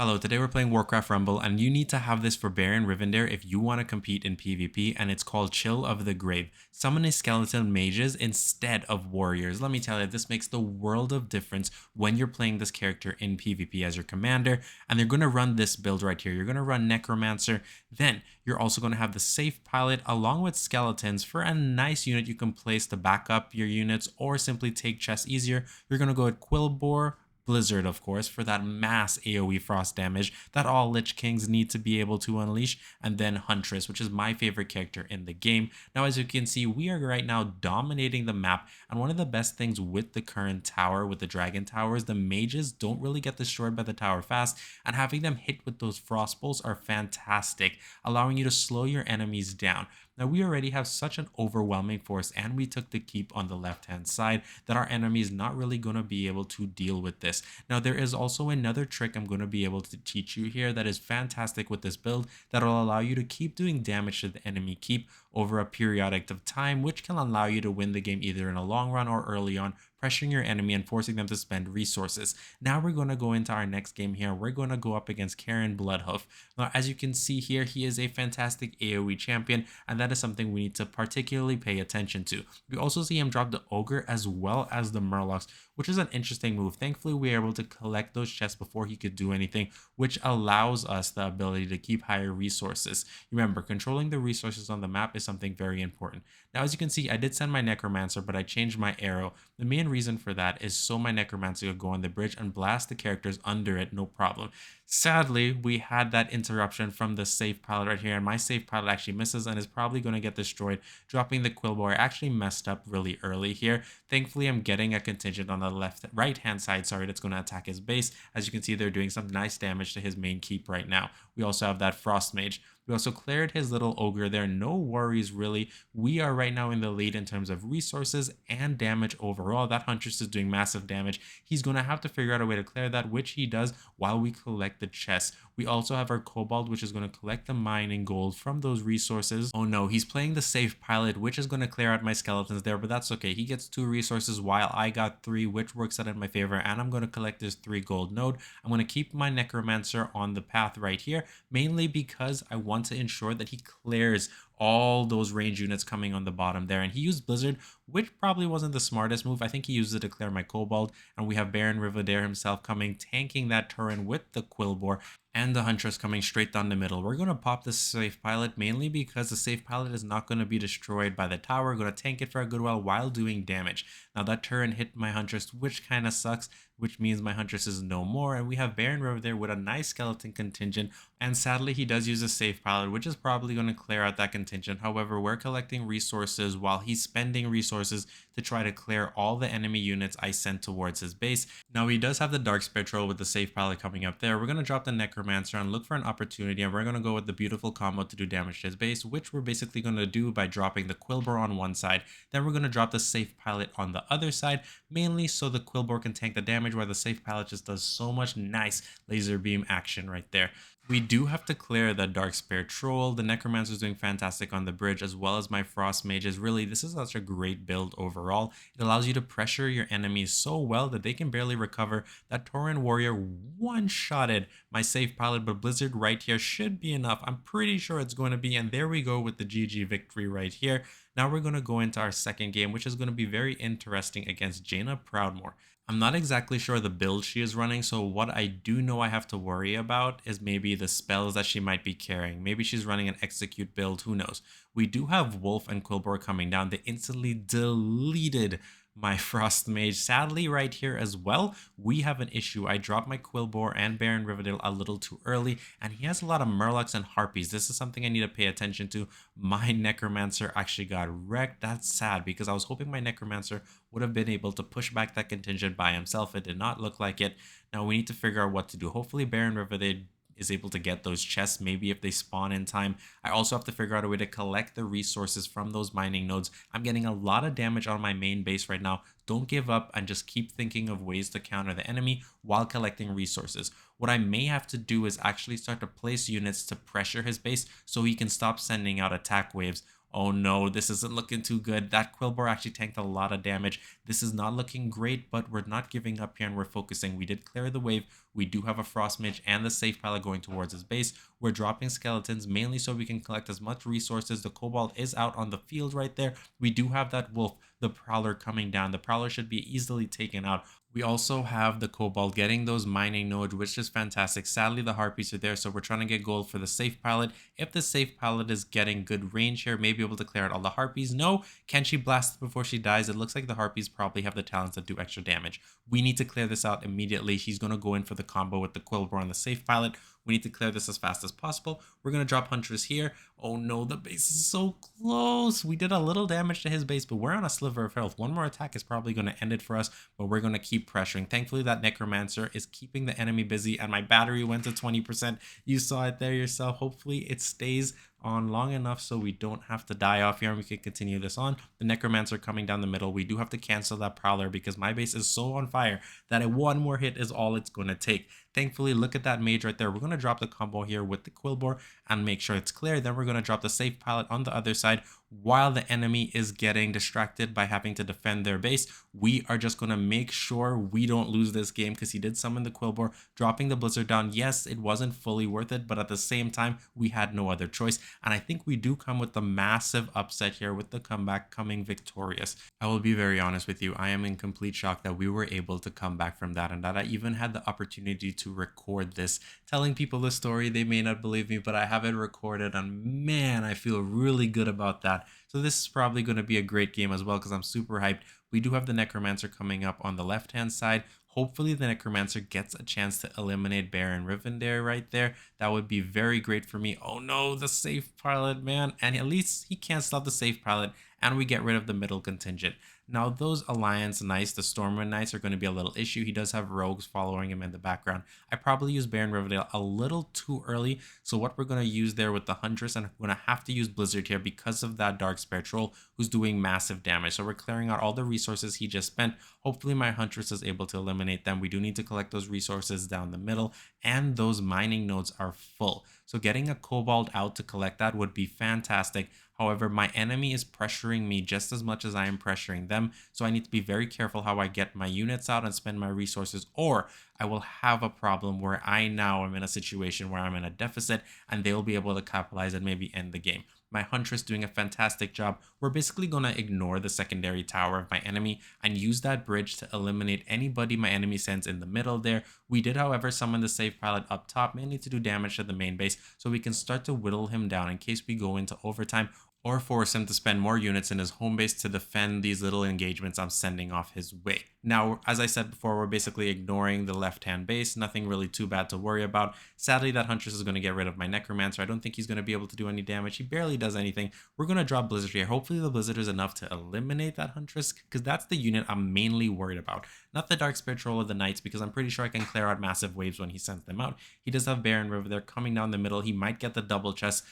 Hello, today we're playing Warcraft Rumble, and you need to have this for Baron Rivendare if you want to compete in PvP, and it's called Chill of the Grave. Summon a skeleton mages instead of warriors. Let me tell you, this makes the world of difference when you're playing this character in PvP as your commander, and they're going to run this build right here. You're going to run Necromancer, then you're also going to have the Safe Pilot along with skeletons for a nice unit you can place to back up your units or simply take chests easier. You're going to go with Quillbore, Blizzard, of course, for that mass AoE frost damage that all Lich Kings need to be able to unleash, and then Huntress, which is my favorite character in the game. Now, as you can see, we are right now dominating the map, and one of the best things with the current tower, with the Dragon Towers, the mages don't really get destroyed by the tower fast, and having them hit with those frost bolts are fantastic, allowing you to slow your enemies down. Now, we already have such an overwhelming force, and we took the keep on the left-hand side, that our enemy is not really going to be able to deal with this. Now, there is also another trick I'm going to be able to teach you here that is fantastic with this build that will allow you to keep doing damage to the enemy keep over a periodic of time, which can allow you to win the game either in a long run or early on, pressuring your enemy and forcing them to spend resources. Now we're going to go into our next game here. We're going to go up against Karen Bloodhoof. Now, as you can see here, he is a fantastic AoE champion, and that is something we need to particularly pay attention to. We also see him drop the Ogre as well as the Murlocs, which is an interesting move. Thankfully, we were able to collect those chests before he could do anything, which allows us the ability to keep higher resources. Remember, controlling the resources on the map is something very important. Now, as you can see, I did send my Necromancer, but I changed my arrow. The main reason for that is so my Necromancer could go on the bridge and blast the characters under it, no problem. Sadly, we had that interruption from the Safe Pilot right here, and my Safe Pilot actually misses and is probably going to get destroyed, dropping the Quillbore. I actually messed up really early here. Thankfully, I'm getting a contingent on the right-hand side, that's going to attack his base. As you can see, they're doing some nice damage to his main keep right now. We also have that Frost Mage. We also cleared his little ogre there. No worries, really. We are right now in the lead in terms of resources and damage overall. That Huntress is doing massive damage. He's going to have to figure out a way to clear that, which he does while we collect the chests. We also have our Cobalt, which is going to collect the mining gold from those resources. Oh no, he's playing the Safe Pilot, which is going to clear out my skeletons there, but that's okay. He gets 2 resources while I got 3, which works out in my favor, and I'm going to collect this 3 gold node. I'm going to keep my Necromancer on the path right here, mainly because I want to ensure that he clears all those range units coming on the bottom there. And he used Blizzard, which probably wasn't the smartest move. I think he used it to clear my Cobalt. And we have Baron Rivendare himself coming, tanking that turret with the Quillbore, and the Huntress coming straight down the middle. We're going to pop the Safe Pilot mainly because the Safe Pilot is not going to be destroyed by the tower. We're going to tank it for a good while doing damage. Now that turret hit my Huntress, which kind of sucks, which means my Huntress is no more. And we have Baron River there with a nice skeleton contingent. And sadly, he does use a Safe Pilot, which is probably going to clear out that contingent. However, we're collecting resources while he's spending resources to try to clear all the enemy units I sent towards his base. Now, he does have the Dark Spear Troll with the Safe Pilot coming up there. We're going to drop the Necromancer and look for an opportunity, and we're going to go with the beautiful combo to do damage to his base, which we're basically going to do by dropping the Quillbore on one side. Then we're going to drop the Safe Pilot on the other side, mainly so the Quillbore can tank the damage, while the Safe Pilot just does so much nice laser beam action right there. We do have to clear the Dark Spear Troll. The Necromancer is doing fantastic on the bridge, as well as my Frost Mages. Really, this is such a great build overall. It allows you to pressure your enemies so well that they can barely recover. That Tauren Warrior one-shotted my Safe Pilot, but Blizzard right here should be enough. I'm pretty sure it's going to be, and there we go with the GG victory right here. Now we're going to go into our second game, which is going to be very interesting against Jaina Proudmoore. I'm not exactly sure the build she is running, so what I do know I have to worry about is maybe the spells that she might be carrying. Maybe she's running an execute build, who knows. We do have Wolf and Quillbore coming down. They instantly deleted my Frost Mage. Sadly, right here as well, we have an issue. I dropped my Quillbore and Baron Rivendare a little too early, and he has a lot of Murlocs and Harpies. This is something I need to pay attention to. My Necromancer actually got wrecked. That's sad because I was hoping my Necromancer would have been able to push back that contingent by himself. It did not look like it. Now we need to figure out what to do. Hopefully Baron Rivendare is able to get those chests, maybe if they spawn in time. I also have to figure out a way to collect the resources from those mining nodes. I'm getting a lot of damage on my main base right now. Don't give up and just keep thinking of ways to counter the enemy while collecting resources. What I may have to do is actually start to place units to pressure his base so he can stop sending out attack waves. Oh no, this isn't looking too good. That Quillbore actually tanked a lot of damage. This is not looking great, but we're not giving up here and we're focusing. We did clear the wave. We do have a Frost Mage and the safe pilot going towards his base. We're dropping skeletons mainly so we can collect as much resources. The Cobalt is out on the field right there. We do have that Wolf, the Prowler coming down. The Prowler should be easily taken out. We also have the Cobalt getting those mining nodes, which is fantastic. Sadly, the Harpies are there, so we're trying to get gold for the safe pilot. If the safe pilot is getting good range here, maybe able to clear out all the Harpies. No, can she blast before she dies? It looks like the Harpies probably have the talents that do extra damage. We need to clear this out immediately. She's going to go in for the combo with the Quillbore on the safe pilot. We need to clear this as fast as possible. We're going to drop Huntress here. Oh no, the base is so close. We did a little damage to his base, but we're on a sliver of health. One more attack is probably going to end it for us, but we're going to keep pressuring. Thankfully, that Necromancer is keeping the enemy busy, and my battery went to 20%. You saw it there yourself. Hopefully, it stays on long enough so we don't have to die off here and we can continue this on. The Necromancer coming down the middle. We do have to cancel that Prowler because my base is so on fire that one more hit is all it's going to take. Thankfully, look at that mage right there. We're going to drop the combo here with the Quillbore and make sure it's clear. Then we're going to drop the safe pilot on the other side while the enemy is getting distracted by having to defend their base. We are just going to make sure we don't lose this game because he did summon the Quillbore, dropping the Blizzard down. Yes, it wasn't fully worth it, but at the same time, we had no other choice. And I think we do come with the massive upset here with the comeback coming victorious. I will be very honest with you. I am in complete shock that we were able to come back from that and that I even had the opportunity to record this, telling people the story. They may not believe me, but I have it recorded and man, I feel really good about that. So this is probably going to be a great game as well because I'm super hyped. We do have the Necromancer coming up on the left-hand side. Hopefully the Necromancer gets a chance to eliminate Baron Rivendare right there. That would be very great for me. Oh no, the safe pilot, man. And at least he can't stop the safe pilot and we get rid of the middle contingent. Now those Alliance Knights, the Stormwind Knights, are going to be a little issue. He does have rogues following him in the background. I probably used Baron Rivendare a little too early. So what we're going to use there with the Huntress, and we're going to have to use Blizzard here because of that Dark Spare Troll who's doing massive damage. So we're clearing out all the resources he just spent. Hopefully my Huntress is able to eliminate them. We do need to collect those resources down the middle and those mining nodes are full. So getting a Cobalt out to collect that would be fantastic. However, my enemy is pressuring me just as much as I am pressuring them. So I need to be very careful how I get my units out and spend my resources, or I will have a problem where I now am in a situation where I'm in a deficit and they'll be able to capitalize and maybe end the game. My Huntress doing a fantastic job. We're basically going to ignore the secondary tower of my enemy and use that bridge to eliminate anybody my enemy sends in the middle there. We did, however, summon the safe pilot up top, mainly to do damage to the main base, so we can start to whittle him down in case we go into overtime or force him to spend more units in his home base to defend these little engagements I'm sending off his way. Now, as I said before, we're basically ignoring the left-hand base, nothing really too bad to worry about. Sadly, that Huntress is going to get rid of my Necromancer. I don't think he's going to be able to do any damage. He barely does anything. We're going to drop Blizzard here. Hopefully the Blizzard is enough to eliminate that Huntress, because that's the unit I'm mainly worried about. Not the Dark Spare Troll or the Knights, because I'm pretty sure I can clear out massive waves when he sends them out. He does have Baron River there coming down the middle. He might get the double chest.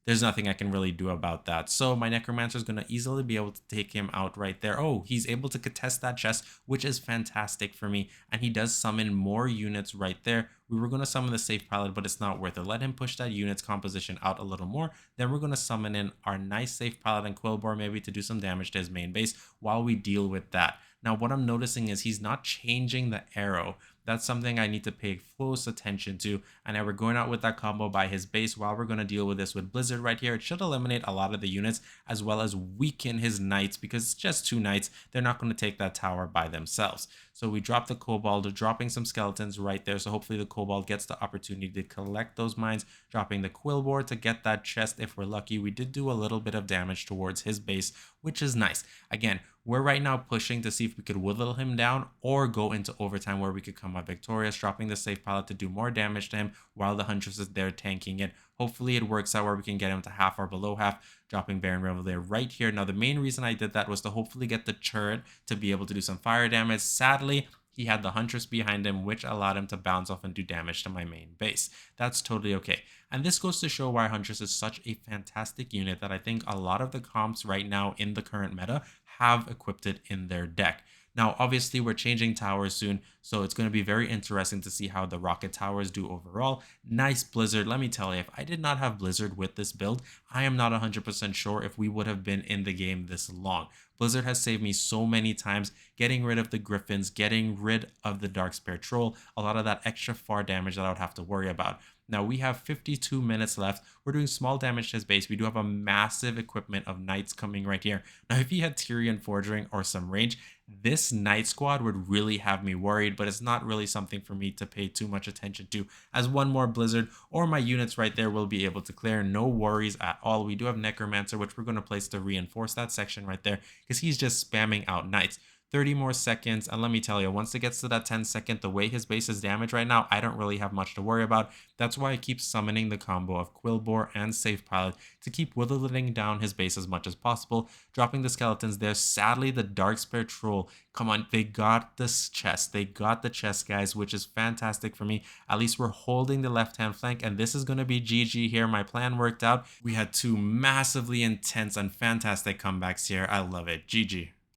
There's nothing I can really do about that. So my Necromancer is going to easily be able to take him out right there. Oh, he's able to contest that chest, which is fantastic for me. And he does summon more units right there. We were going to summon the safe pilot, but it's not worth it. Let him push that unit's composition out a little more. Then we're going to summon in our nice safe pilot and Quillbore maybe to do some damage to his main base while we deal with that. Now, what I'm noticing is he's not changing the arrow. That's something I need to pay close attention to. And now we're going out with that combo by his base while we're going to deal with this with Blizzard right here. It should eliminate a lot of the units as well as weaken his knights because it's just two knights. They're not going to take that tower by themselves. So we drop the Cobalt, dropping some skeletons right there. So hopefully the Cobalt gets the opportunity to collect those mines, dropping the Quillbore to get that chest if we're lucky. We did do a little bit of damage towards his base, which is nice. Again, we're right now pushing to see if we could whittle him down or go into overtime where we could come out victorious, dropping the safe pilot to do more damage to him while the Huntress is there tanking it. Hopefully it works out where we can get him to half or below half, dropping Baron Revel there right here. Now the main reason I did that was to hopefully get the turret to be able to do some fire damage. Sadly, he had the Huntress behind him, which allowed him to bounce off and do damage to my main base. That's totally okay. And this goes to show why Huntress is such a fantastic unit that I think a lot of the comps right now in the current meta have equipped it in their deck. Now, obviously, we're changing towers soon, so it's going to be very interesting to see how the rocket towers do overall. Nice Blizzard. Let me tell you, if I did not have Blizzard with this build, I am not 100% sure if we would have been in the game this long. Blizzard has saved me so many times, getting rid of the Griffins, getting rid of the Darkspear Troll, a lot of that extra far damage that I would have to worry about. Now we have 52 minutes left. We're doing small damage to his base. We do have a massive equipment of knights coming right here. Now if he had Tyrion Forging or some range, this knight squad would really have me worried, but it's not really something for me to pay too much attention to, as one more Blizzard or my units right there will be able to clear. No worries at all. We do have Necromancer, which we're going to place to reinforce that section right there, because he's just spamming out knights. 30 more seconds, and let me tell you, once it gets to that 10-second, the way his base is damaged right now, I don't really have much to worry about. That's why I keep summoning the combo of Quillbore and Safe Pilot to keep whittling down his base as much as possible, dropping the skeletons there. Sadly, the Darkspear Troll, come on, they got this chest. They got the chest, guys, which is fantastic for me. At least we're holding the left-hand flank, and this is going to be GG here. My plan worked out. We had two massively intense and fantastic comebacks here. I love it. GG.